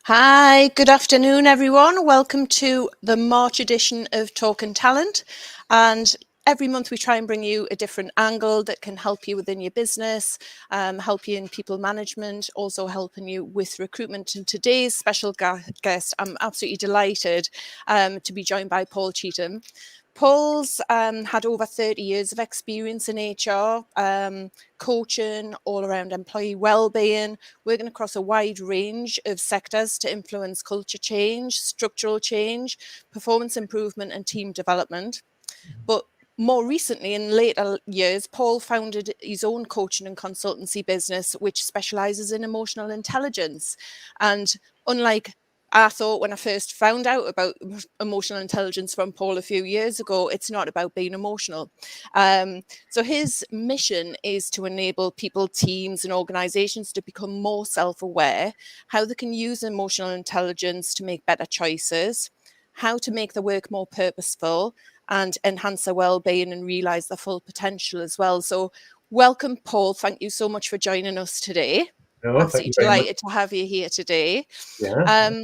Hi, good afternoon, everyone. Welcome to the March edition of Talking Talent. And every month we try and bring you a different angle that can help you within your business, help you in people management, also helping you with recruitment. And today's special guest, I'm absolutely delighted to be joined by Paul Cheetham. Paul's had over 30 years of experience in HR, coaching, all around employee wellbeing, working across a wide range of sectors to influence culture change, structural change, performance improvement and team development. But more recently, in later years, Paul founded his own coaching and consultancy business, which specialises in emotional intelligence. And unlike I thought when I first found out about emotional intelligence from Paul a few years ago, it's not about being emotional. So his mission is to enable people, teams and organisations to become more self-aware, how they can use emotional intelligence to make better choices, how to make the work more purposeful and enhance their well-being and realise their full potential as well. So welcome, Paul. Thank you so much for joining us today. No, thank Absolutely you very much. delighted to have you here today. Yeah.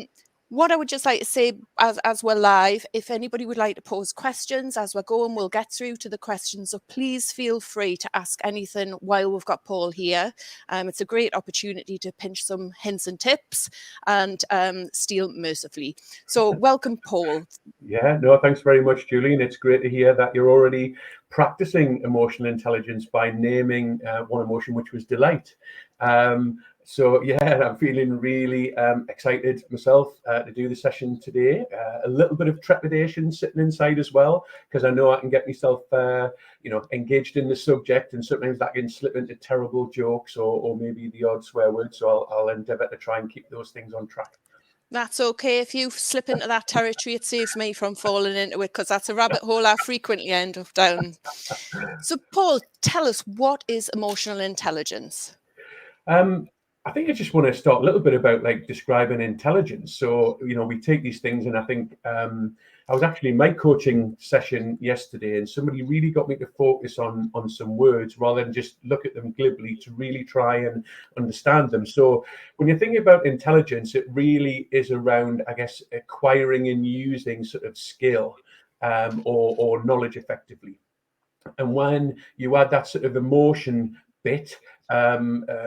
What I would just like to say as we're live, if anybody would like to pose questions as we're going, we'll get through to the questions. So please feel free to ask anything while we've got Paul here. It's a great opportunity to pinch some hints and tips and steal mercifully. So welcome, Paul. Yeah, no, thanks very much, Julian. It's great to hear that you're already practicing emotional intelligence by naming one emotion, which was delight. So yeah, I'm feeling really excited myself to do the session today. A little bit of trepidation sitting inside as well, because I know I can get myself, engaged in the subject, and sometimes that can slip into terrible jokes or maybe the odd swear word. So I'll endeavour to try and keep those things on track. That's okay. If you slip into that territory, it saves me from falling into it because that's a rabbit hole I frequently end up down. So, Paul, tell us, what is emotional intelligence? I think I just want to start a little bit about like describing intelligence. So, we take these things, and I think I was actually in my coaching session yesterday, and somebody really got me to focus on some words rather than just look at them glibly, to really try and understand them. So, when you're thinking about intelligence, it really is around, I guess, acquiring and using sort of skill or knowledge effectively. And when you add that sort of emotion bit,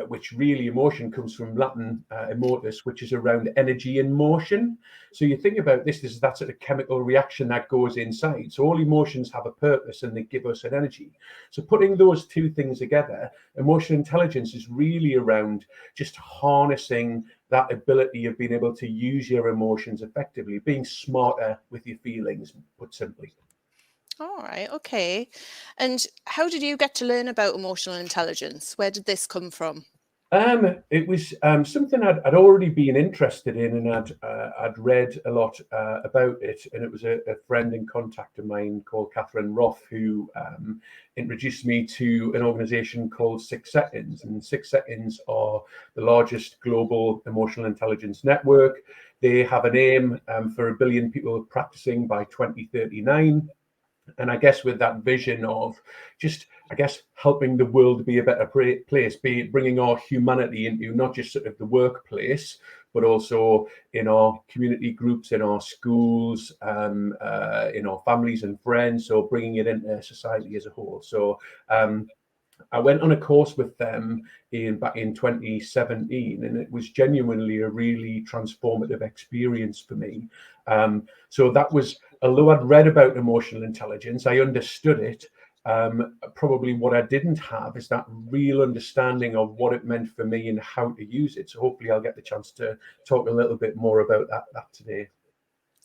which really emotion comes from Latin emotus, which is around energy in motion. So you think about this is that sort of chemical reaction that goes inside. So all emotions have a purpose and they give us an energy. So putting those two things together, emotional intelligence is really around just harnessing that ability of being able to use your emotions effectively, being smarter with your feelings, put simply. All right, okay. And how did you get to learn about emotional intelligence? Where did this come from? It was something I'd already been interested in, and I'd read a lot about it. And it was a friend in contact of mine called Catherine Roth who introduced me to an organisation called 6 Seconds. And 6 Seconds are the largest global emotional intelligence network. They have an aim for 1 billion people practicing by 2039. And I guess with that vision of just, I guess, helping the world be a better place, be bringing our humanity into not just sort of the workplace, but also in our community groups, in our schools, in our families and friends, so bringing it into society as a whole. So I went on a course with them back in 2017, and it was genuinely a really transformative experience for me. So that was, although I'd read about emotional intelligence, I understood it. Probably what I didn't have is that real understanding of what it meant for me and how to use it. So hopefully I'll get the chance to talk a little bit more about that today.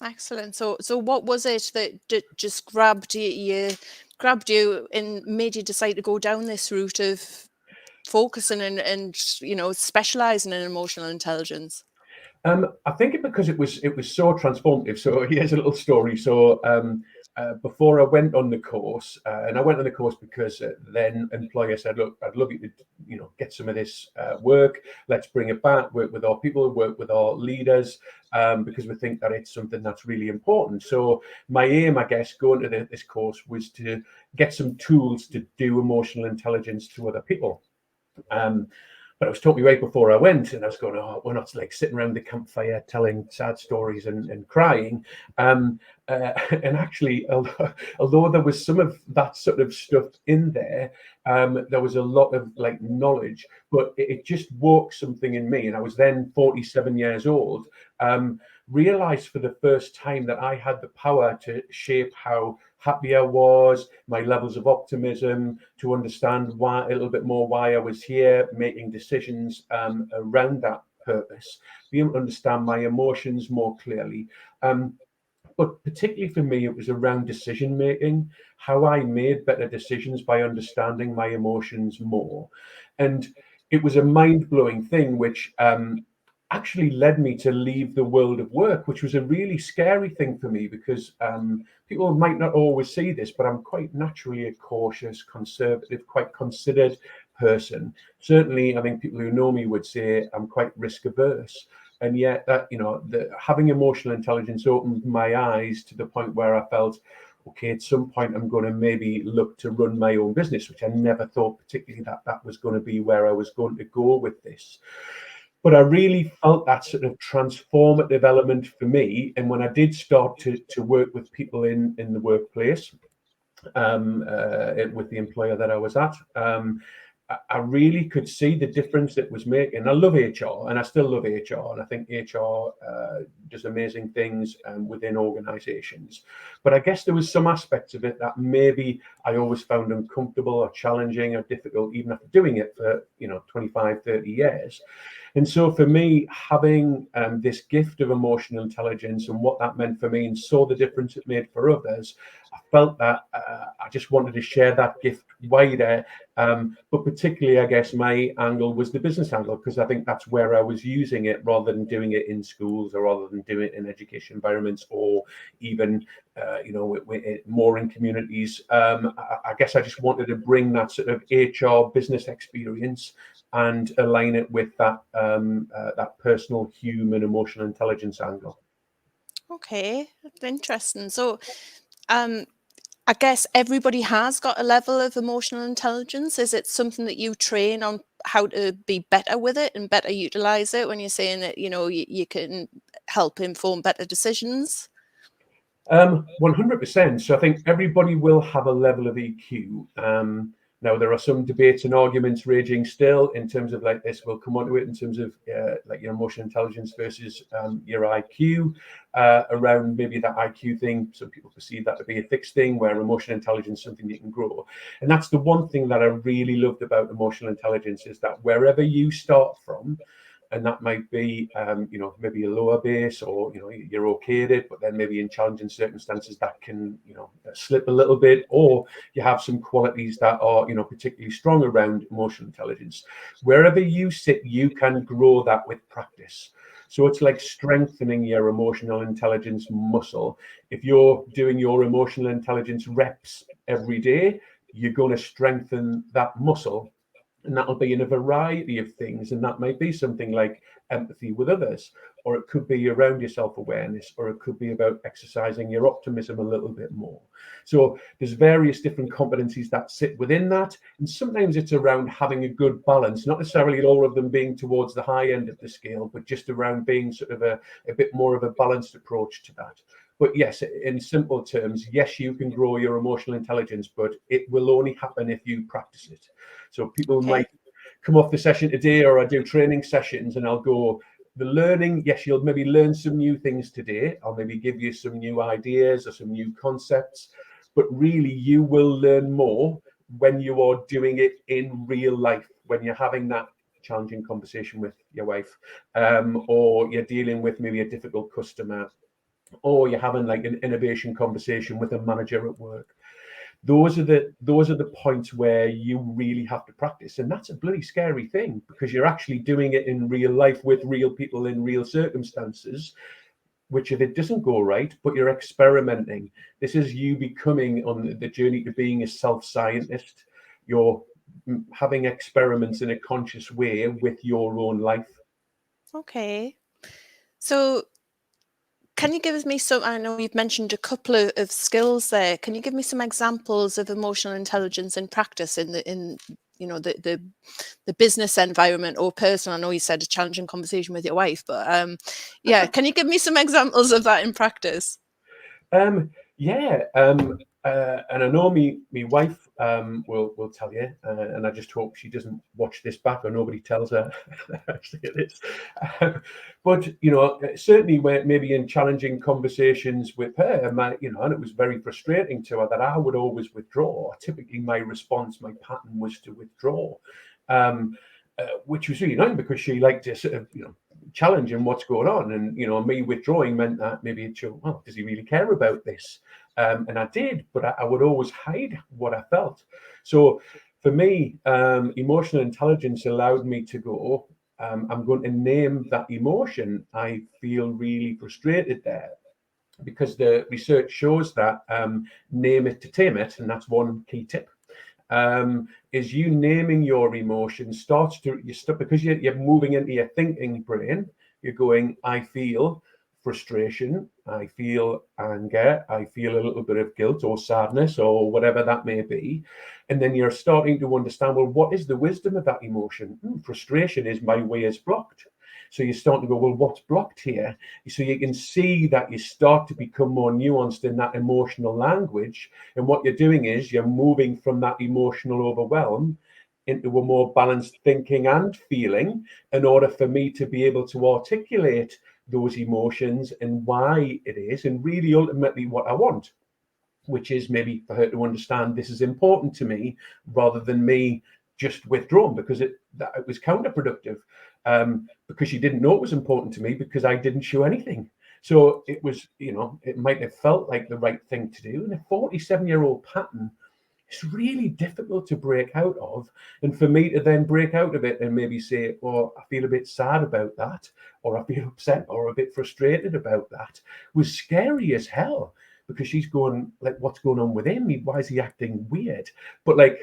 Excellent. So what was it that just grabbed you and made you decide to go down this route of focusing and specializing in emotional intelligence? I think because it was so transformative. So here's a little story. So before I went on the course, and I went on the course because then employer said, "Look, I'd love you to, get some of this work. Let's bring it back. Work with our people, work with our leaders, because we think that it's something that's really important." So my aim, I guess, going to this course was to get some tools to do emotional intelligence to other people. But I was talking right before I went, and I was going, "Oh, we're not like sitting around the campfire telling sad stories and crying." Um, and actually, although there was some of that sort of stuff in there, there was a lot of like knowledge, but it just woke something in me. And I was then 47 years old. Realized for the first time that I had the power to shape how happy I was, my levels of optimism, to understand why a little bit more why I was here, making decisions around that purpose, be able to understand my emotions more clearly. But particularly for me, it was around decision making, how I made better decisions by understanding my emotions more. And it was a mind blowing thing, which actually led me to leave the world of work, which was a really scary thing for me because people might not always see this, but I'm quite naturally a cautious, conservative, quite considered person. Certainly, I think people who know me would say I'm quite risk averse. And yet, that having emotional intelligence opened my eyes to the point where I felt, okay, at some point I'm going to maybe look to run my own business, which I never thought particularly that was going to be where I was going to go with this. But I really felt that sort of transformative element for me. And when I did start to work with people in the workplace, with the employer that I was at, I really could see the difference it was making. I love HR, and I still love HR, and I think HR does amazing things within organisations. But I guess there was some aspects of it that maybe I always found uncomfortable or challenging or difficult, even after doing it for 25, 30 years. And so for me, having this gift of emotional intelligence and what that meant for me, and saw the difference it made for others, I felt that I just wanted to share that gift wider. But particularly, I guess my angle was the business angle, because I think that's where I was using it rather than doing it in schools, or rather than doing it in education environments, or even more in communities. I guess I just wanted to bring that sort of HR business experience and align it with that that personal, human, emotional intelligence angle. Okay, that's interesting. So, I guess everybody has got a level of emotional intelligence. Is it something that you train on how to be better with it and better utilize it when you're saying that, you can help inform better decisions? 100%. So I think everybody will have a level of EQ. Now there are some debates and arguments raging still in terms of like this. We'll come on to it in terms of like your emotional intelligence versus your IQ. Around maybe that IQ thing, some people perceive that to be a fixed thing, where emotional intelligence is something you can grow. And that's the one thing that I really loved about emotional intelligence, is that wherever you start from, and that might be maybe a lower base, or you're okay at it, but then maybe in challenging circumstances that can slip a little bit, or you have some qualities that are particularly strong around emotional intelligence. Wherever you sit, you can grow that with practice. So it's like strengthening your emotional intelligence muscle. If you're doing your emotional intelligence reps every day, you're going to strengthen that muscle. And that'll be in a variety of things. And that might be something like empathy with others, or it could be around your self-awareness, or it could be about exercising your optimism a little bit more. So there's various different competencies that sit within that. And sometimes it's around having a good balance, not necessarily all of them being towards the high end of the scale, but just around being sort of a bit more of a balanced approach to that. But yes, in simple terms, yes, you can grow your emotional intelligence, but it will only happen if you practice it. So people Okay. might come off the session today, or I do training sessions, and I'll go, the learning, yes, you'll maybe learn some new things today. I'll maybe give you some new ideas or some new concepts, but really you will learn more when you are doing it in real life, when you're having that challenging conversation with your wife, or you're dealing with maybe a difficult customer, or you're having like an innovation conversation with a manager at work. Those are the points where you really have to practice, and that's a bloody scary thing, because you're actually doing it in real life with real people in real circumstances, which if it doesn't go right, but you're experimenting. This is you becoming on the journey to being a self-scientist. You're having experiments in a conscious way with your own life. Okay. So can you give me some, I know you've mentioned a couple of skills there. Can you give me some examples of emotional intelligence in practice in the business environment or personal? I know you said a challenging conversation with your wife, but yeah, can you give me some examples of that in practice? Yeah, and I know me wife will tell you, and I just hope she doesn't watch this back or nobody tells her actually it is. But certainly where maybe in challenging conversations with her, and it was very frustrating to her that I would always withdraw. Typically, my response, my pattern was to withdraw. Which was really annoying because she liked to sort of, challenging what's going on. And, me withdrawing meant that maybe it showed, well, does he really care about this? And I did, but I would always hide what I felt. So for me, emotional intelligence allowed me to go, I'm going to name that emotion. I feel really frustrated there, because the research shows that name it to tame it. And that's one key tip. Is you naming your emotions starts to because you're moving into your thinking brain. You're going, I feel frustration, I feel anger, I feel a little bit of guilt or sadness or whatever that may be. And then you're starting to understand, well, what is the wisdom of that emotion? Frustration is my way is blocked. So you start to go, well, what's blocked here? So you can see that you start to become more nuanced in that emotional language. And what you're doing is you're moving from that emotional overwhelm into a more balanced thinking and feeling, in order for me to be able to articulate those emotions and why it is, and really ultimately what I want, which is maybe for her to understand this is important to me, rather than me just withdrawn because it was counterproductive, because she didn't know it was important to me because I didn't show anything. So it was, it might have felt like the right thing to do. And a 47-year-old pattern is really difficult to break out of. And for me to then break out of it and maybe say, oh, I feel a bit sad about that, or I feel upset or a bit frustrated about that, was scary as hell. Because she's going, like, what's going on with him? Why is he acting weird? But like,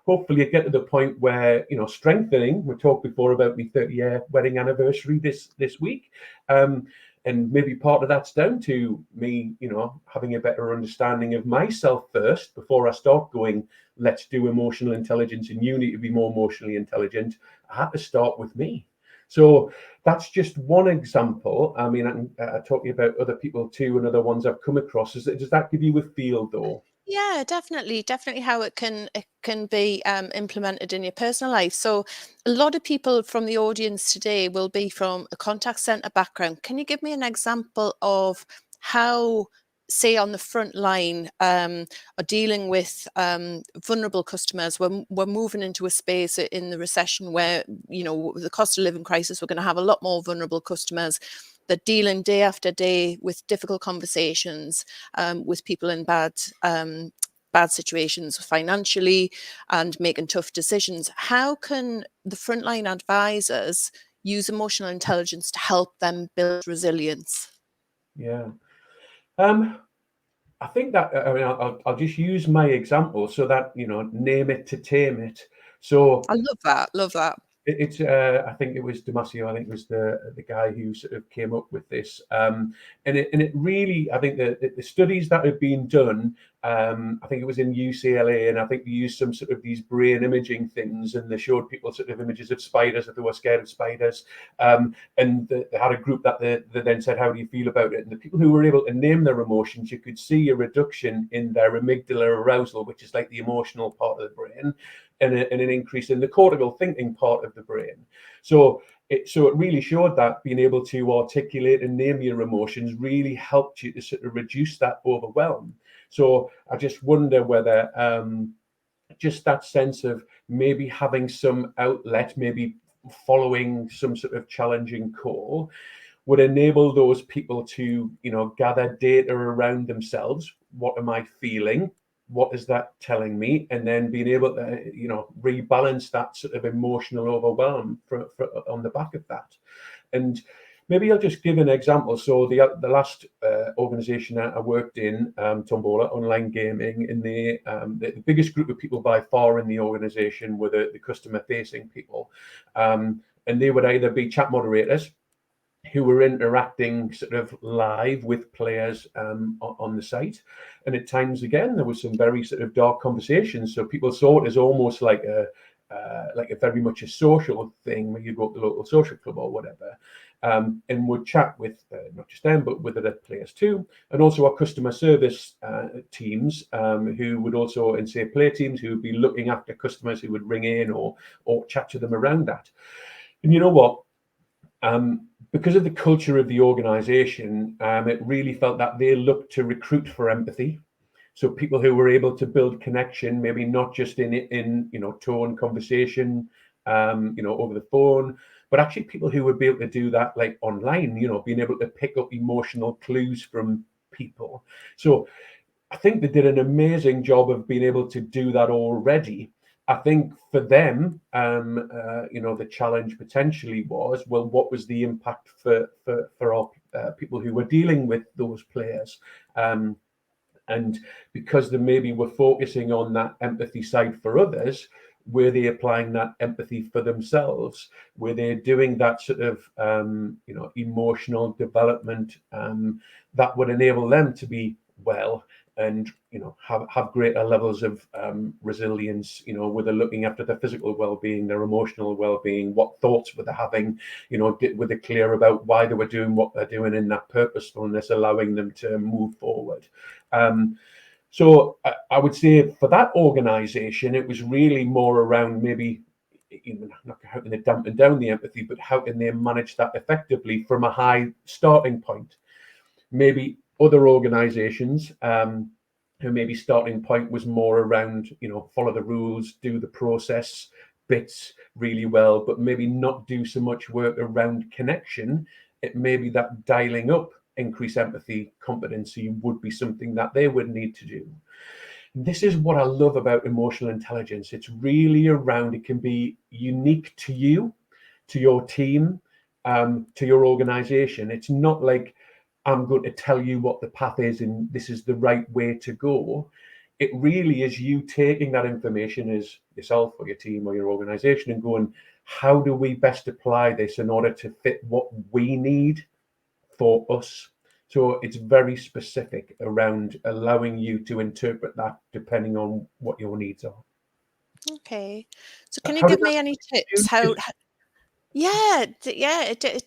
hopefully you get to the point where, strengthening. We talked before about my 30-year wedding anniversary this week. And maybe part of that's down to me, having a better understanding of myself first before I start going, let's do emotional intelligence and you need to be more emotionally intelligent. I had to start with me. So that's just one example. I mean, I can talk to you about other people too, and other ones I've come across. Does that give you a feel though? Yeah, definitely how it can be implemented in your personal life. So a lot of people from the audience today will be from a contact center background. Can you give me an example of how, say, on the front line, are dealing with vulnerable customers? We're moving into a space in the recession where, the cost of living crisis, we're going to have a lot more vulnerable customers that dealing day after day with difficult conversations, with people in bad situations financially and making tough decisions. How can the frontline advisors use emotional intelligence to help them build resilience? Yeah. I think that, I mean, I'll just use my example so that, name it to tame it. So I love that. Love that. it's I think it was Damasio. I think it was the guy who sort of came up with this, and it really, I think the studies that have been done, I think it was in UCLA, and I think they used some sort of these brain imaging things, and they showed people sort of images of spiders if they were scared of spiders, and they had a group that they then said, how do you feel about it? And the people who were able to name their emotions, you could see a reduction in their amygdala arousal, which is like the emotional part of the brain, and an increase in the cortical thinking part of the brain. So it really showed that being able to articulate and name your emotions really helped you to sort of reduce that overwhelm. So I just wonder whether just that sense of maybe having some outlet, maybe following some sort of challenging call, would enable those people to, gather data around themselves. What am I feeling? What is that telling me? And then being able to, rebalance that sort of emotional overwhelm on the back of that. And maybe I'll just give an example. So the last organization that I worked in, Tombola Online Gaming, and the biggest group of people by far in the organization were the customer-facing people. And they would either be chat moderators who were interacting sort of live with players on the site. And at times, again, there was some very sort of dark conversations. So people saw it as almost like like a very much a social thing where you go to the local social club or whatever, and would chat with not just them but with other players too, and also our customer service teams, who would also, and say player teams who would be looking after customers who would ring in or chat to them around that. And you know what? Because of the culture of the organisation, it really felt that they looked to recruit for empathy. So people who were able to build connection, maybe not just in tone conversation, over the phone, but actually people who would be able to do that like online, being able to pick up emotional clues from people. So I think they did an amazing job of being able to do that already. I think for them, the challenge potentially was, well, what was the impact for our people who were dealing with those players? And because they maybe were focusing on that empathy side for others, were they applying that empathy for themselves? Were they doing that sort of, emotional development that would enable them to be well and have greater levels of resilience, were they looking after their physical well-being, their emotional well-being, what thoughts were they having, were they clear about why they were doing what they're doing, in that purposefulness allowing them to move forward. So I would say for that organization, it was really more around maybe, not how can they dampen down the empathy, but how can they manage that effectively from a high starting point. Maybe other organizations who maybe starting point was more around, follow the rules, do the process bits really well, but maybe not do so much work around connection. It may be that dialing up increase empathy competency would be something that they would need to do. This is what I love about emotional intelligence. It's really around, it can be unique to you, to your team, to your organization. It's not like I'm going to tell you what the path is and this is the right way to go. It really is you taking that information as yourself or your team or your organization and going, how do we best apply this in order to fit what we need for us? So it's very specific around allowing you to interpret that depending on what your needs are. Okay. So can you How did give me any tips? that? Yeah,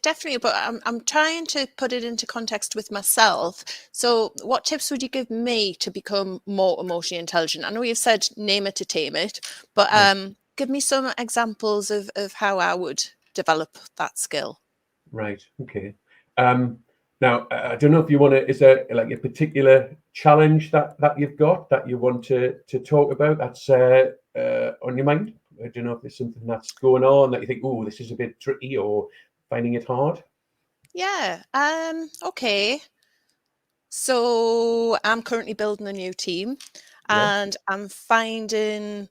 definitely. But I'm trying to put it into context with myself. So what tips would you give me to become more emotionally intelligent? I know you've said name it to tame it, but give me some examples of how I would develop that skill. Right. Okay. Now, I don't know if you want to, is there like a particular challenge that you've got that you want to talk about that's on your mind? I don't know if there's something that's going on that you think, oh, this is a bit tricky, or finding it hard. Yeah. Okay. So I'm currently building a new team, Yeah. and I'm finding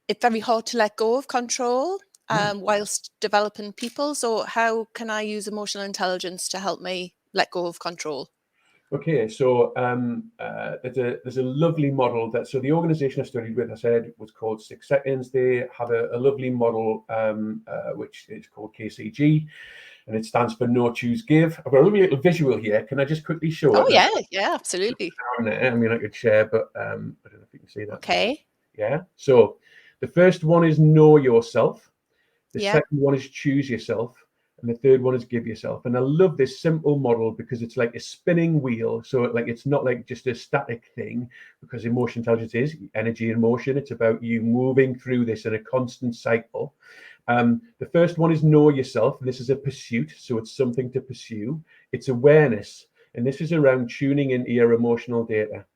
it very hard to let go of control whilst developing people. So how can I use emotional intelligence to help me let go of control? Okay, so there's a lovely model that, so the organization I studied with, I said, was called 6 Seconds. They have a lovely model which is called KCG, and it stands for Know, Choose, Give. I've got a lovely little visual here. Can I just quickly show Oh it? yeah, absolutely. Down there. I mean, I could share, but I don't know if you can see that. Okay. Yeah. So the first one is know yourself. The Yeah. second one is choose yourself. And the third one is give yourself. And I love this simple model because it's like a spinning wheel. So it's not like just a static thing, because emotional intelligence is energy in motion. It's about you moving through this in a constant cycle. The first one is know yourself. This is a pursuit. So it's something to pursue. It's awareness. And this is around tuning into your emotional data.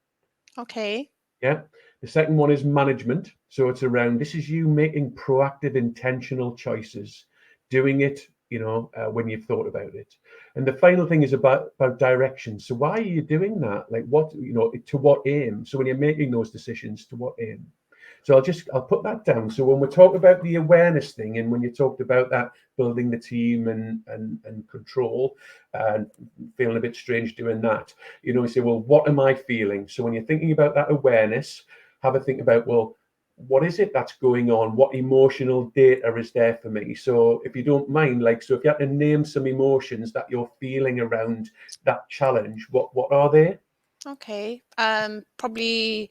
Okay. Yeah. The second one is management. So it's around, this is you making proactive, intentional choices, doing it, when you've thought about it. And the final thing is about direction. So why are you doing that? Like what, to what aim? So when you're making those decisions, to what aim? So I'll put that down. So when we talk about the awareness thing, and when you talked about that, building the team and control, and feeling a bit strange doing that, you say, well, what am I feeling? So when you're thinking about that awareness, have a think about, well, what is it that's going on? What emotional data is there for me? So if you don't mind, so if you had to name some emotions that you're feeling around that challenge, what are they? Okay. Probably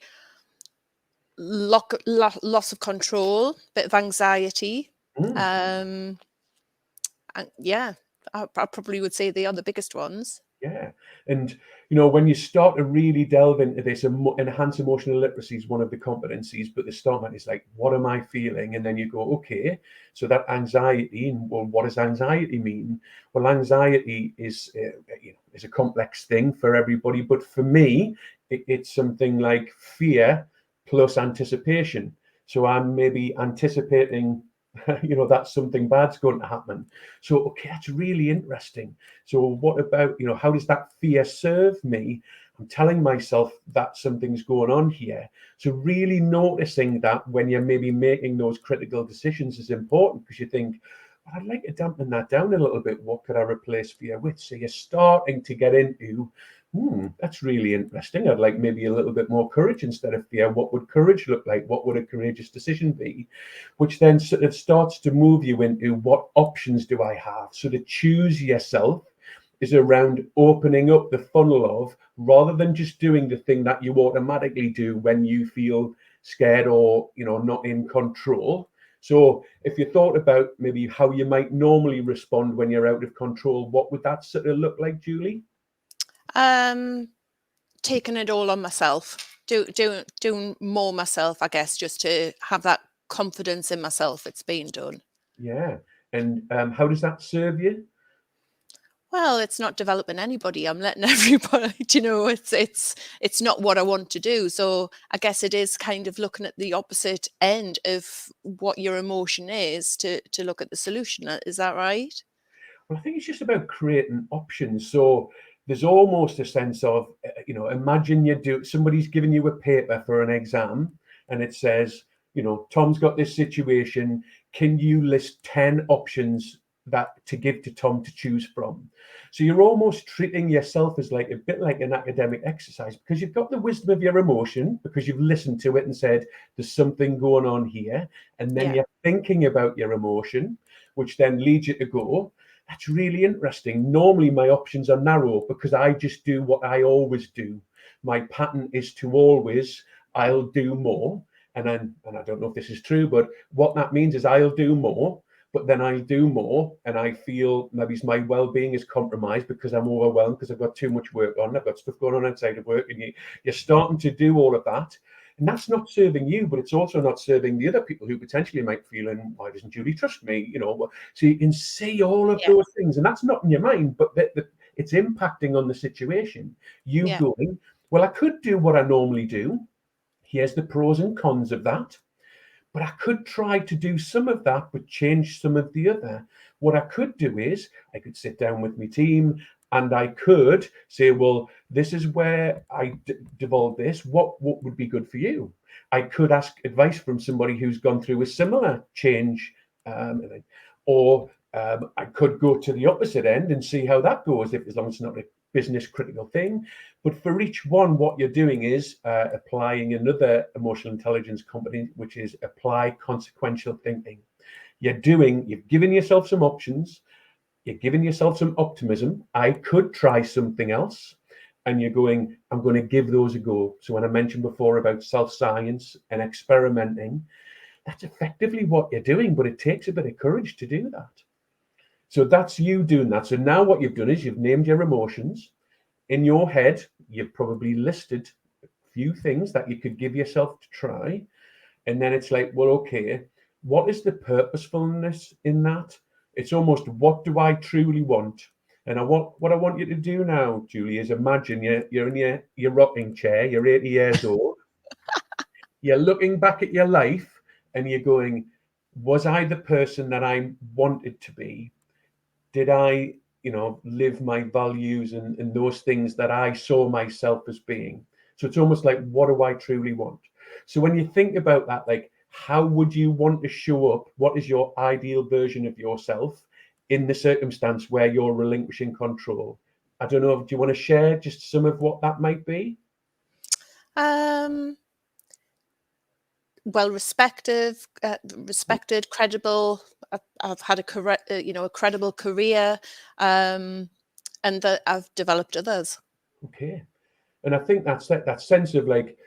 loss of control, bit of anxiety. And yeah, I probably would say they are the biggest ones. Yeah. And, when you start to really delve into this, enhanced emotional literacy is one of the competencies, but the start is like, what am I feeling? And then you go, okay, so that anxiety, well, what does anxiety mean? Well, anxiety is a complex thing for everybody, but for me, it's something like fear plus anticipation. So I'm maybe anticipating that something bad's going to happen. So, okay, that's really interesting. So what about, how does that fear serve me? I'm telling myself that something's going on here. So really noticing that when you're maybe making those critical decisions is important, because you think, well, I'd like to dampen that down a little bit. What could I replace fear with? So you're starting to get into, that's really interesting. I'd like maybe a little bit more courage instead of fear. What would courage look like? What would a courageous decision be? Which then sort of starts to move you into, what options do I have? So to choose yourself is around opening up the funnel of, rather than just doing the thing that you automatically do when you feel scared or not in control. So if you thought about maybe how you might normally respond when you're out of control, what would that sort of look like, Julie? Taking it all on myself, doing more myself, I guess, just to have that confidence in myself. It's being done. Yeah. And how does that serve you? Well, it's not developing anybody. I'm letting everybody, it's not what I want to do. So I guess it is kind of looking at the opposite end of what your emotion is to look at the solution. Is that right? Well, I think it's just about creating options. So there's almost a sense of, imagine somebody's giving you a paper for an exam, and it says, Tom's got this situation. Can you list 10 options to give to Tom to choose from? So you're almost treating yourself as like a bit like an academic exercise, because you've got the wisdom of your emotion, because you've listened to it and said, there's something going on here. And then you're thinking about your emotion, which then leads you to go, that's really interesting. Normally my options are narrow because I just do what I always do. My pattern is to always, I'll do more. And I don't know if this is true, but what that means is I'll do more, but then I'll do more and I feel maybe my well-being is compromised because I'm overwhelmed, because I've got too much work on. I've got stuff going on outside of work, and you're starting to do all of that. And that's not serving you, but it's also not serving the other people who potentially might feel, and why doesn't Julie trust me? So you can see all of those things, and that's not in your mind, but it's impacting on the situation. You going, well, I could do what I normally do. Here's the pros and cons of that. But I could try to do some of that, but change some of the other. What I could do is I could sit down with my team and I could say, well, this is where I devolve this. What would be good for you? I could ask advice from somebody who's gone through a similar change, or I could go to the opposite end and see how that goes, as long as it's not a business critical thing. But for each one, what you're doing is applying another emotional intelligence competence, which is apply consequential thinking. You've given yourself some options. You're giving yourself some optimism. I could try something else. And you're going, I'm going to give those a go. So when I mentioned before about self-science and experimenting, that's effectively what you're doing, but it takes a bit of courage to do that. So that's you doing that. So now what you've done is you've named your emotions. In your head, you've probably listed a few things that you could give yourself to try. And then it's like, well, okay, what is the purposefulness in that? It's almost, what do I truly want? And what I want you to do now, Julie, is imagine you're in your rocking chair, you're 80 years old, you're looking back at your life and you're going, was I the person that I wanted to be? Did I, live my values and those things that I saw myself as being? So it's almost like, what do I truly want? So when you think about that, like, how would you want to show up? What is your ideal version of yourself in the circumstance where you're relinquishing control? I don't know. Do you want to share just some of what that might be? Well, respected, credible. I've had a credible career, and that I've developed others. Okay. And I think that's that sense of like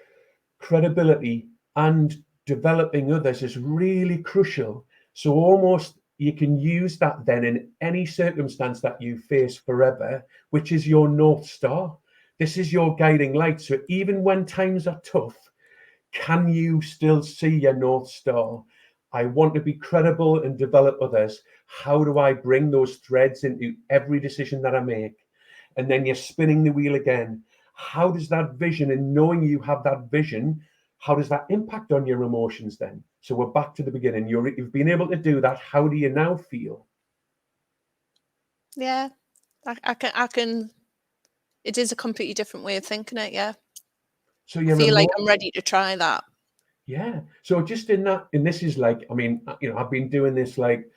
credibility and developing others is really crucial. So almost you can use that then in any circumstance that you face forever, which is your North Star. This is your guiding light. So even when times are tough, can you still see your North Star? I want to be credible and develop others. How do I bring those threads into every decision that I make? And then you're spinning the wheel again. How does that vision, and knowing you have that vision, how does that impact on your emotions then? So we're back to the beginning. You've been able to do that. How do you now feel? Yeah, I can. It is a completely different way of thinking it. Yeah, So I you're feel like remote. I'm ready to try that. Yeah. So just in that, and this is like, I mean, I've been doing this like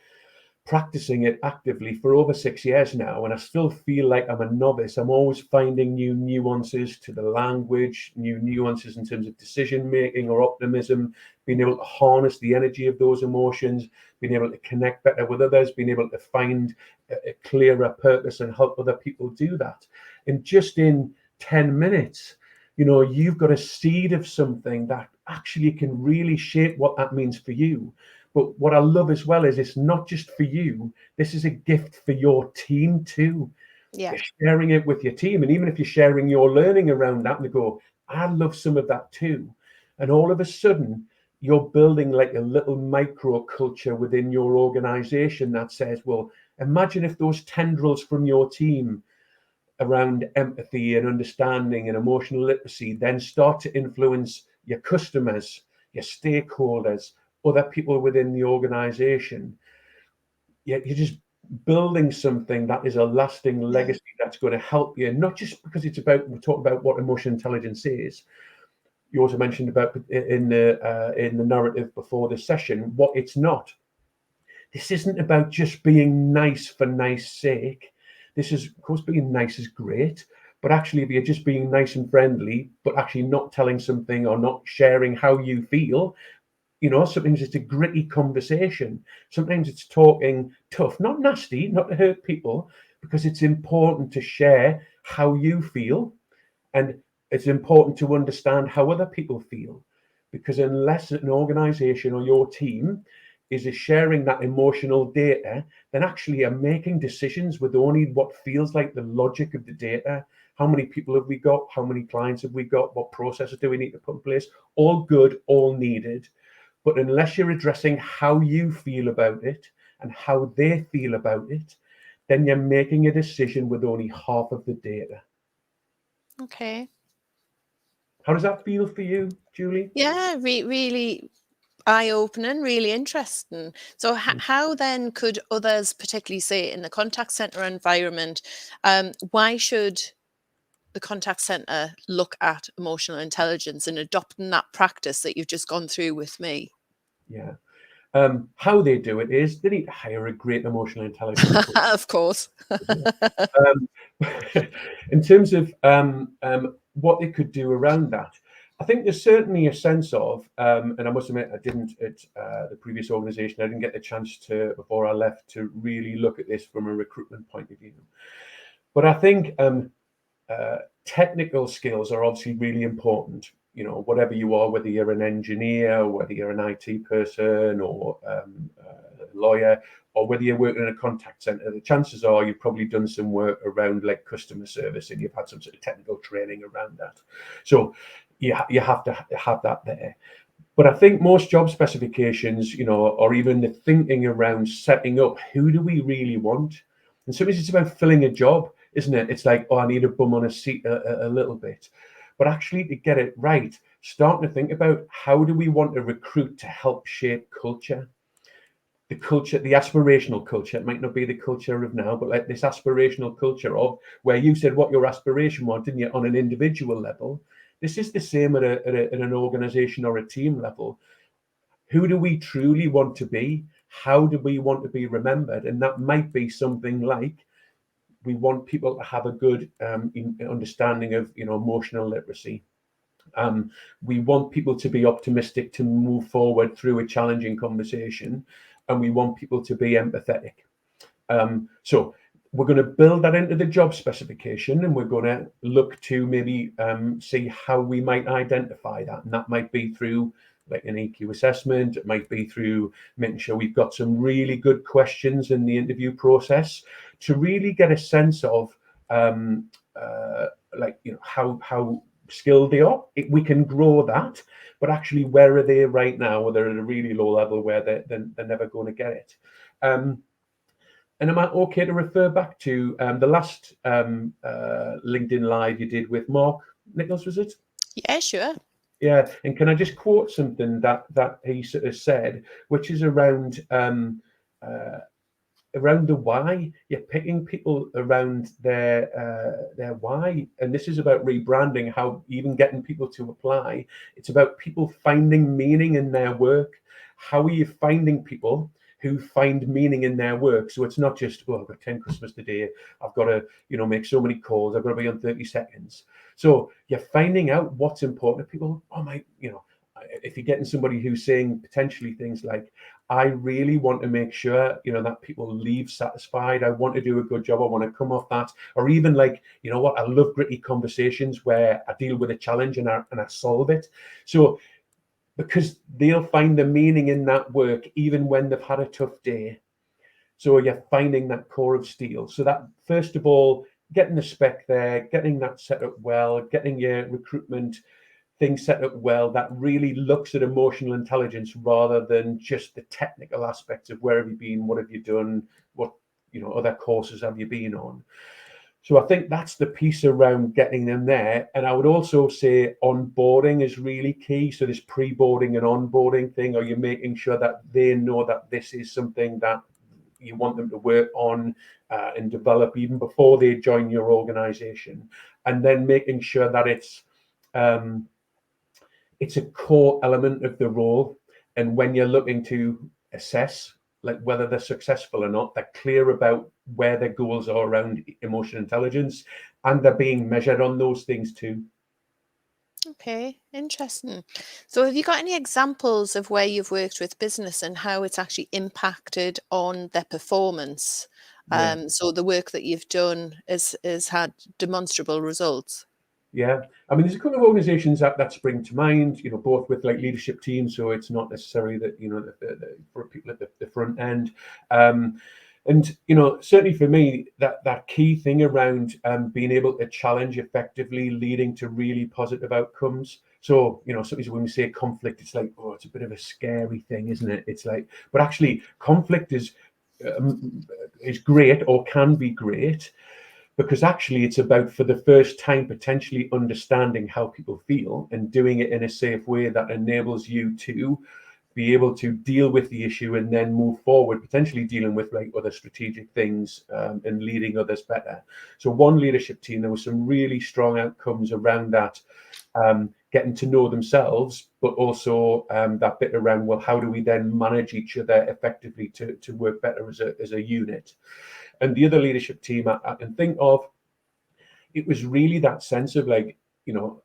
practicing it actively for over 6 years now, and I still feel like I'm a novice. I'm always finding new nuances to the language, new nuances in terms of decision making or optimism, being able to harness the energy of those emotions, being able to connect better with others, being able to find a clearer purpose and help other people do that. And just in 10 minutes, you've got a seed of something that actually can really shape what that means for you. But what I love as well is it's not just for you. This is a gift for your team too. Yeah, You're sharing it with your team. And even if you're sharing your learning around that and they go, I love some of that too. And all of a sudden, you're building like a little micro culture within your organization that says, well, imagine if those tendrils from your team around empathy and understanding and emotional literacy then start to influence your customers, your stakeholders, other people within the organization. You're just building something that is a lasting yeah, legacy that's going to help you, not just because it's about, we talk about what emotional intelligence is. You also mentioned about in the narrative before the session what it's not. This isn't about just being nice for nice sake. This is, of course, being nice is great, but actually, if you're just being nice and friendly, but actually not telling something or not sharing how you feel, sometimes it's a gritty conversation. Sometimes it's talking tough, not nasty, not to hurt people, because it's important to share how you feel. And it's important to understand how other people feel. Because unless an organization or your team is sharing that emotional data, then actually you're making decisions with only what feels like the logic of the data. How many people have we got? How many clients have we got? What processes do we need to put in place? All good, all needed. But unless you're addressing how you feel about it and how they feel about it, then you're making a decision with only half of the data. okay. How does that feel for you, Julie? Yeah, really eye-opening, really interesting. So how then could others, particularly say in the contact center environment, why should the contact center look at emotional intelligence and adopting that practice that you've just gone through with me? Yeah. How they do it is they need to hire a great emotional intelligence coach. Of course. Um, in terms of what they could do around that, I think there's certainly a sense of, and I must admit, I didn't at the previous organisation, I didn't get the chance to, before I left, to really look at this from a recruitment point of view. But I think technical skills are obviously really important. Whatever you are, whether you're an engineer, whether you're an IT person or a lawyer, or whether you're working in a contact center, the chances are you've probably done some work around like customer service and you've had some sort of technical training around that. So you have to have that there. But I think most job specifications, or even the thinking around setting up, who do we really want? And sometimes it's about filling a job, isn't it? It's like, oh, I need a bum on a seat a little bit. But actually, to get it right, starting to think about how do we want to recruit to help shape culture? The culture, the aspirational culture. It might not be the culture of now, but like this aspirational culture of where you said what your aspiration was, didn't you, on an individual level? This is the same at an organization or a team level. Who do we truly want to be? How do we want to be remembered? And that might be something like we want people to have a good understanding of emotional literacy. We want people to be optimistic to move forward through a challenging conversation, and we want people to be empathetic. So we're going to build that into the job specification, and we're going to look to maybe see how we might identify that, and that might be through like an EQ assessment. It might be through making sure we've got some really good questions in the interview process to really get a sense of how skilled they are. We can grow that, but actually, where are they right now? Where they're at a really low level where they're never going to get it. And am I okay to refer back to the last LinkedIn Live you did with Mark Nichols, was it? Yeah, sure. Yeah, and can I just quote something that he sort of said, which is around the why. You're picking people around their why, and this is about rebranding. How even getting people to apply. It's about people finding meaning in their work. How are you finding people who find meaning in their work? So it's not just, oh, I've got 10 customers today, I've got to make so many calls, I've got to be on 30 seconds. So you're finding out what's important to people. Oh my, if you're getting somebody who's saying potentially things like, I really want to make sure, that people leave satisfied. I want to do a good job. I want to come off that. Or even like, what, I love gritty conversations where I deal with a challenge and I solve it. So because they'll find the meaning in that work, even when they've had a tough day. So you're finding that core of steel. So that, first of all, getting the spec there, getting that set up well, getting your recruitment thing set up well, that really looks at emotional intelligence rather than just the technical aspects of where have you been, what have you done, what other courses have you been on. So I think that's the piece around getting them there. And I would also say onboarding is really key. So this pre-boarding and onboarding thing, are you making sure that they know that this is something that you want them to work on and develop even before they join your organization, and then making sure that it's a core element of the role. And when you're looking to assess like whether they're successful or not, they're clear about where their goals are around emotional intelligence, and they're being measured on those things too. Okay, interesting. So have you got any examples of where you've worked with business and how it's actually impacted on their performance? Yeah. So the work that you've done has had demonstrable results. Yeah, I mean, there's a couple of organisations that spring to mind, both with like leadership teams, so it's not necessarily that, for people at the front end. And, certainly for me, that key thing around being able to challenge effectively, leading to really positive outcomes. So, sometimes when we say conflict, it's like, oh, it's a bit of a scary thing, isn't it? It's like, but actually conflict is great, or can be great, because actually it's about, for the first time, potentially understanding how people feel and doing it in a safe way that enables you to be able to deal with the issue and then move forward, potentially dealing with like other strategic things and leading others better. So one leadership team, there were some really strong outcomes around that, getting to know themselves, but also that bit around, well, how do we then manage each other effectively to work better as a unit? And the other leadership team I can think of, it was really that sense of like,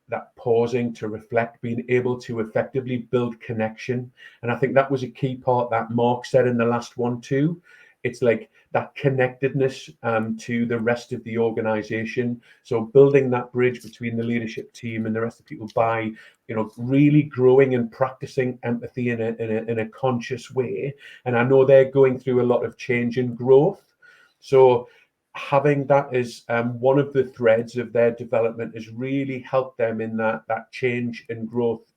that pausing to reflect, being able to effectively build connection. And I think that was a key part that Mark said in the last one too. It's like that connectedness to the rest of the organization. So building that bridge between the leadership team and the rest of the people by, really growing and practicing empathy in a conscious way. And I know they're going through a lot of change and growth. So having that as one of the threads of their development has really helped them in that change and growth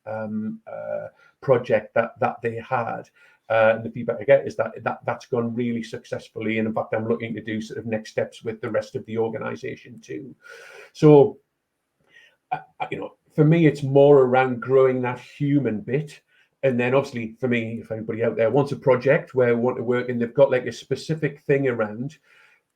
project that they had. And the feedback I get is that's gone really successfully. And in fact, I'm looking to do sort of next steps with the rest of the organization too. So, for me, it's more around growing that human bit. And then obviously for me, if anybody out there wants a project where they want to work and they've got like a specific thing around,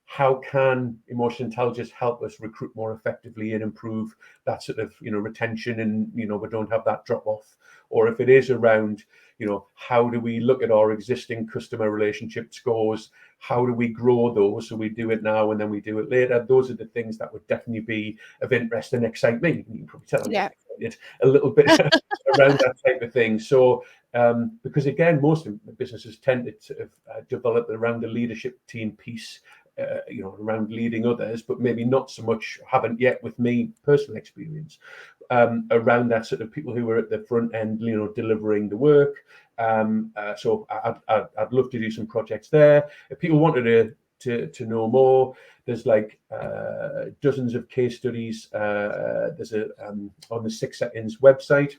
how can emotional intelligence help us recruit more effectively and improve that sort of retention, and we don't have that drop off? Or if it is around how do we look at our existing customer relationship scores, how do we grow those, so we do it now and then we do it later? Those are the things that would definitely be of interest and excite me. You can probably tell I'm excited a little bit around that type of thing. So because again, most of the businesses tend to sort of develop around the leadership team piece around leading others, but maybe not so much, haven't yet with me personal experience around that sort of people who are at the front end, delivering the work. So I'd love to do some projects there. If people wanted to know more, there's like dozens of case studies. There's on the 6 Seconds website,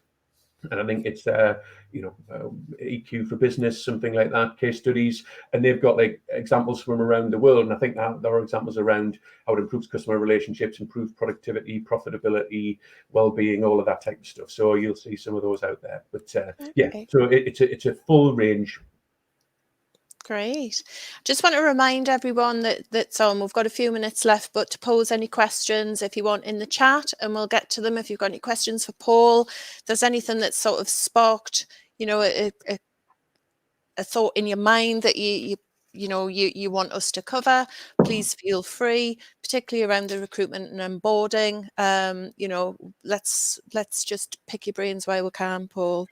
and I think it's EQ for Business, something like that, case studies, and they've got like examples from around the world. And I think that there are examples around how it improves customer relationships, improves productivity, profitability, well-being, all of that type of stuff. So you'll see some of those out there. But yeah, so it's a full range. Great. Just want to remind everyone that's on, we've got a few minutes left, but to pose any questions if you want in the chat, and we'll get to them. If you've got any questions for Paul, if there's anything that's sort of sparked, a thought in your mind that you want us to cover, please feel free, particularly around the recruitment and onboarding. Let's just pick your brains while we can, Paul.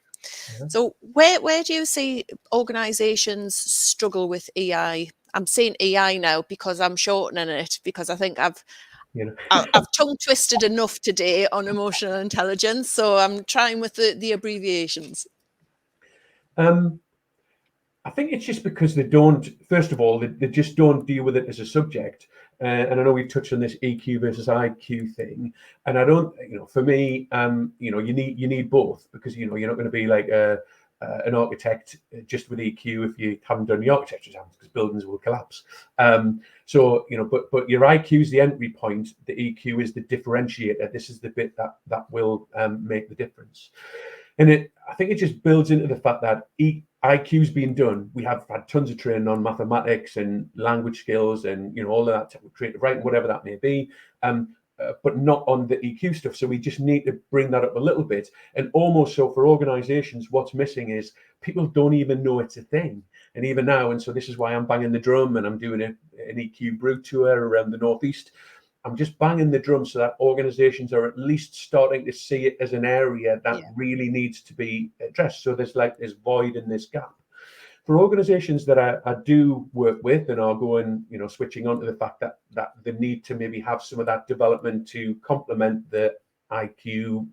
Yeah. So where do you see organizations struggle with EI? I'm saying EI now because I'm shortening it, because I think I've tongue twisted enough today on emotional intelligence, so I'm trying with the abbreviations. I think it's just because they don't, first of all, they just don't deal with it as a subject. And I know we've touched on this EQ versus IQ thing. And I don't, for me, you need both, because, you're not going to be like an architect just with EQ if you haven't done the architecture exams, because buildings will collapse. So, but your IQ is the entry point. The EQ is the differentiator. This is the bit that will make the difference. And I think it just builds into the fact that IQ's been done. We have had tons of training on mathematics and language skills and all of that, creative writing, whatever that may be, but not on the EQ stuff. So we just need to bring that up a little bit. And almost so for organizations, what's missing is people don't even know it's a thing. And even now, and so this is why I'm banging the drum and I'm doing an EQ brew tour around the Northeast. I'm just banging the drum so that organizations are at least starting to see it as an area that really needs to be addressed. So there's like this void in this gap. For organizations that I do work with and are going, switching on to the fact that they need to maybe have some of that development to complement the IQ,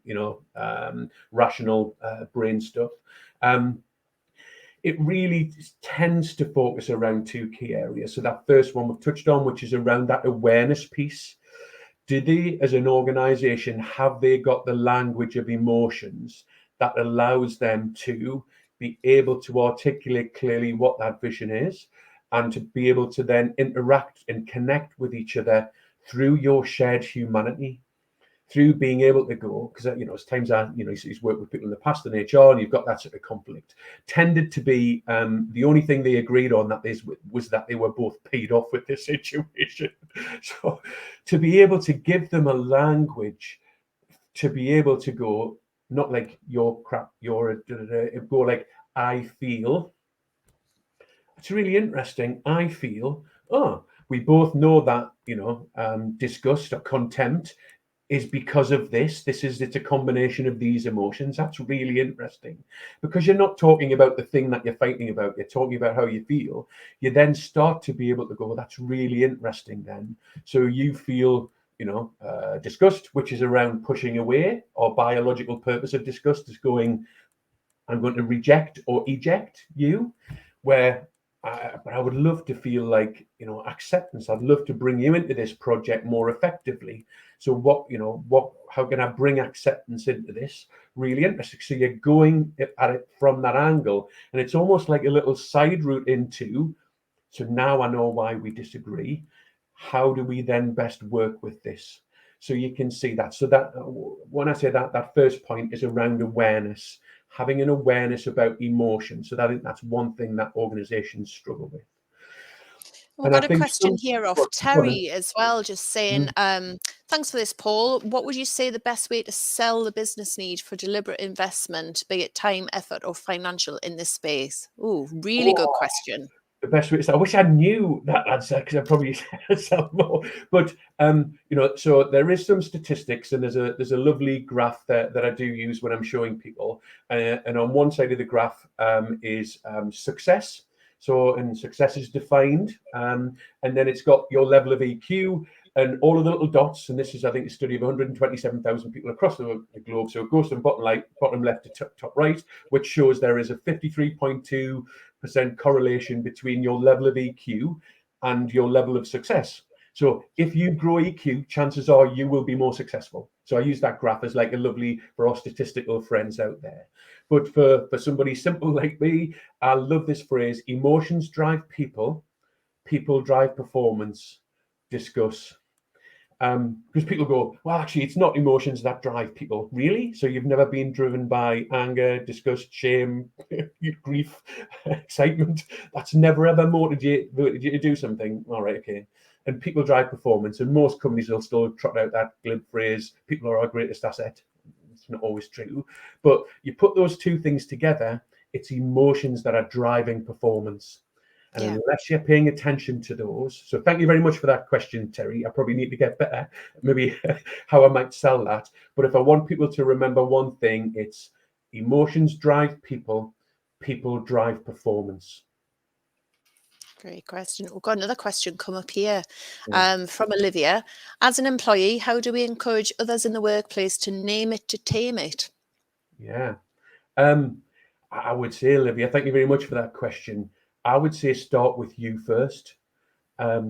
rational brain stuff. It really tends to focus around 2 key areas. So that first one we've touched on, which is around that awareness piece. Do they, as an organization, have they got the language of emotions that allows them to be able to articulate clearly what that vision is, and to be able to then interact and connect with each other through your shared humanity, through being able to go, because as times he's worked with people in the past in HR, and you've got that sort of conflict, tended to be the only thing they agreed on was that they were both paid off with this situation. So to be able to give them a language to be able to go, not like you're crap, you're go like I feel. It's really interesting. I feel. We both know that disgust or contempt is because of this. It's a combination of these emotions. That's really interesting, because you're not talking about the thing that you're fighting about. You're talking about how you feel. You then start to be able to go, that's really interesting then. So you feel, disgust, which is around pushing away, or biological purpose of disgust is going, I'm going to reject or eject you, where but I would love to feel like, acceptance. I'd love to bring you into this project more effectively. So how can I bring acceptance into this? Really interesting. So you're going at it from that angle, and it's almost like a little side route into, so now I know why we disagree. How do we then best work with this? So you can see that. So that when I say that first point is around awareness, having an awareness about emotion. So that's one thing that organizations struggle with. We've got a question here off Terry as well, just saying, thanks for this, Paul. What would you say the best way to sell the business need for deliberate investment, be it time, effort, or financial in this space? Ooh, really good question. The best way to sell. I wish I knew that answer, because I'd probably sell more. But so there is some statistics, and there's a lovely graph that I do use when I'm showing people. And on one side of the graph is success. So, and success is defined, and then it's got your level of EQ and all of the little dots. And this is, I think, a study of 127,000 people across the globe. So it goes from bottom left to top right, which shows there is a 53.2% correlation between your level of EQ and your level of success. So if you grow EQ, chances are you will be more successful. So I use that graph as like a lovely for our statistical friends out there. But for somebody simple like me, I love this phrase: emotions drive people, people drive performance. Discuss. Because people go, well, actually, it's not emotions that drive people. Really? So you've never been driven by anger, disgust, shame, grief, excitement? That's never ever motivated you to do something. All right, okay. And people drive performance, and most companies will still trot out that glib phrase, people are our greatest asset. It's not always true. But you put those two things together, it's emotions that are driving performance. And unless you're paying attention to those, so thank you very much for that question, Terry. I probably need to get better, maybe how I might sell that. But if I want people to remember one thing, it's emotions drive people, people drive performance. Great question. We've got another question come up here from Olivia. As an employee, how do we encourage others in the workplace to name it to tame it? Yeah. I would say, Olivia, thank you very much for that question. I would say start with you first. I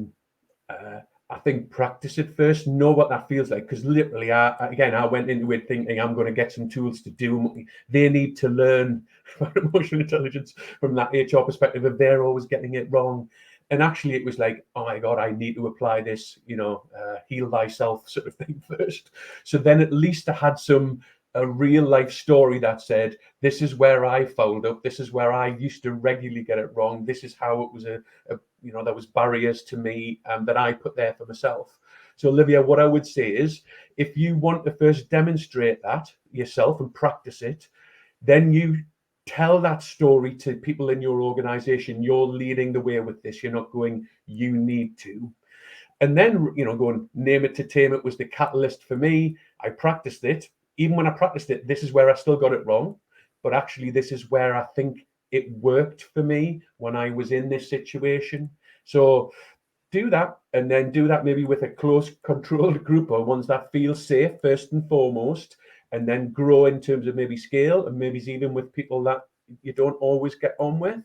think practice it first, know what that feels like. Because literally, I went into it thinking I'm going to get some tools to do. They need to learn about emotional intelligence from that HR perspective if they're always getting it wrong. And actually, it was like, oh my God, I need to apply this, heal thyself sort of thing first. So then at least I had a real life story that said, this is where I fouled up. This is where I used to regularly get it wrong. This is how it was there was barriers to me that I put there for myself. So Olivia, what I would say is, if you want to first demonstrate that yourself and practice it, then you tell that story to people in your organization. You're leading the way with this. You're not going, you need to. And then, go and name it to tame it was the catalyst for me. I practiced it. Even when I practiced it, this is where I still got it wrong. But actually, this is where I think it worked for me when I was in this situation. So do that, and then do that maybe with a close, controlled group or ones that feel safe first and foremost, and then grow in terms of maybe scale, and maybe even with people that you don't always get on with.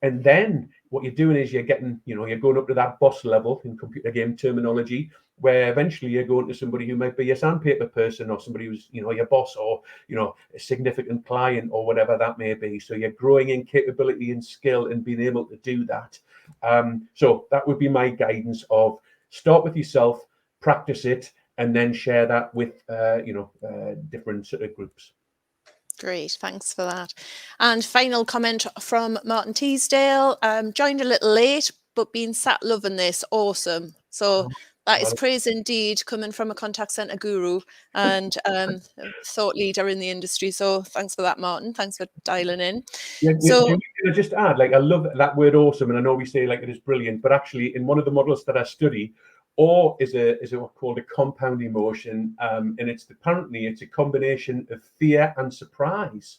And then what you're doing is you're going up to that boss level in computer game terminology, where eventually you're going to somebody who might be your sandpaper person, or somebody who's, your boss, or, a significant client, or whatever that may be. So you're growing in capability and skill and being able to do that. So that would be my guidance of start with yourself, practice it, and then share that with, different sort of groups. Great, thanks for that. And final comment from Martin Teasdale. Joined a little late, but been sat loving this. Awesome. So that is praise indeed, coming from a contact center guru and thought leader in the industry. So thanks for that, Martin. Thanks for dialing in. Yeah, so can I just add, I love that word awesome, and I know we say it is brilliant, but actually in one of the models that I study, or is what's called a compound emotion, and it's apparently a combination of fear and surprise.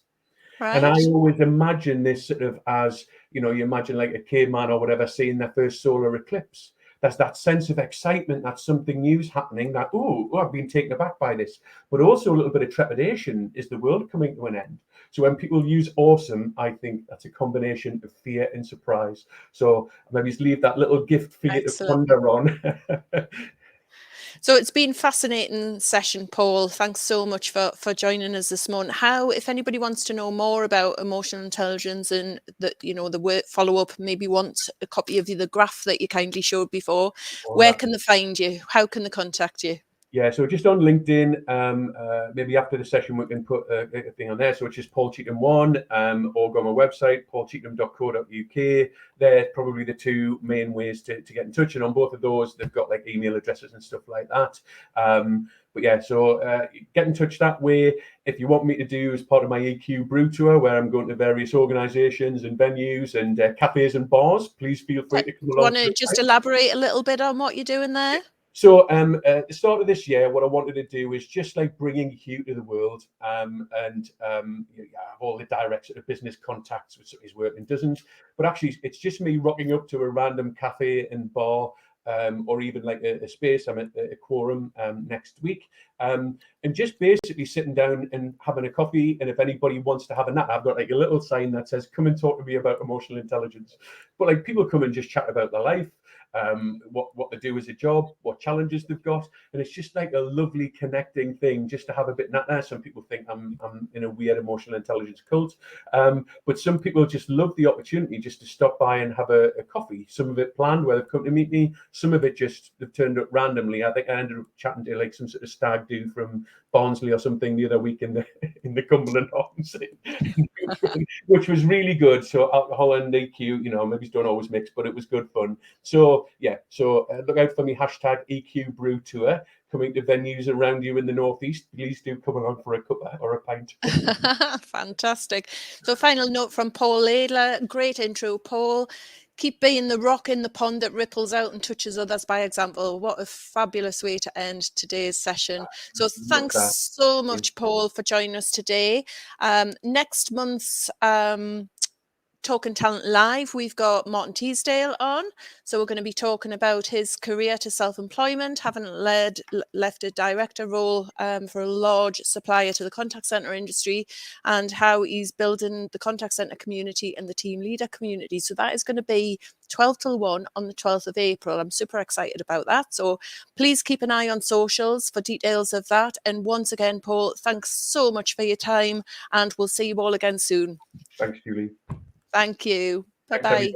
Right. And I always imagine this sort of as, you imagine like a caveman or whatever seeing their first solar eclipse. There's that sense of excitement that something new's happening, that, oh, I've been taken aback by this. But also a little bit of trepidation. Is the world coming to an end? So when people use awesome, I think that's a combination of fear and surprise. So maybe just leave that little gift for you to ponder on. So it's been a fascinating session, Paul. Thanks so much for joining us this morning. How, if anybody wants to know more about emotional intelligence and the work follow-up, maybe wants a copy of the graph that you kindly showed before, where can they find you? How can they contact you? Yeah, so just on LinkedIn, maybe after the session we can put a thing on there. So it's just Paul Cheetham 1, or go on my website, paulcheetham.co.uk. They're probably the two main ways to get in touch. And on both of those, they've got like email addresses and stuff like that. But yeah, so get in touch that way. If you want me to do as part of my EQ Brew Tour, where I'm going to various organisations and venues and cafes and bars, please feel free to come along. Do you want to just elaborate a little bit on what you're doing there? So at the start of this year, what I wanted to do is just like bringing Hue to the world. And have all the direct sort of business contacts with his work in dozens. But actually, it's just me rocking up to a random cafe and bar, or even like a space. I'm at a quorum next week, and just basically sitting down and having a coffee. And if anybody wants to have a nap, I've got like a little sign that says, come and talk to me about emotional intelligence. But like people come and just chat about their life, what they do as a job, what challenges they've got, and it's just like a lovely connecting thing just to have a bit natter. Some people think I'm in a weird emotional intelligence cult, but some people just love the opportunity just to stop by and have a coffee. Some of it planned, where they've come to meet me. Some of it just they've turned up randomly. I think I ended up chatting to like some sort of stag do from Barnsley or something the other week in the Cumberland Arms, which was really good. So alcohol and EQ, you know, maybe don't always mix, but it was good fun. So yeah, so look out for me, hashtag EQ Brew Tour, coming to venues around you in the Northeast. Please do come along for a cuppa or a pint. Fantastic. So final note from Paul Laidler. Great intro, Paul. Keep being the rock in the pond that ripples out and touches others by example. What a fabulous way to end today's session. So thanks so much, Paul, for joining us today. Next month's Talking Talent Live, we've got Martin Teasdale on. So we're going to be talking about his career to self-employment, having left a director role for a large supplier to the contact centre industry, and how he's building the contact centre community and the team leader community. So that is going to be 12 till 1 on the 12th of April. I'm super excited about that. So please keep an eye on socials for details of that. And once again, Paul, thanks so much for your time, and we'll see you all again soon. Thanks, Julie. Thank you. Bye-bye.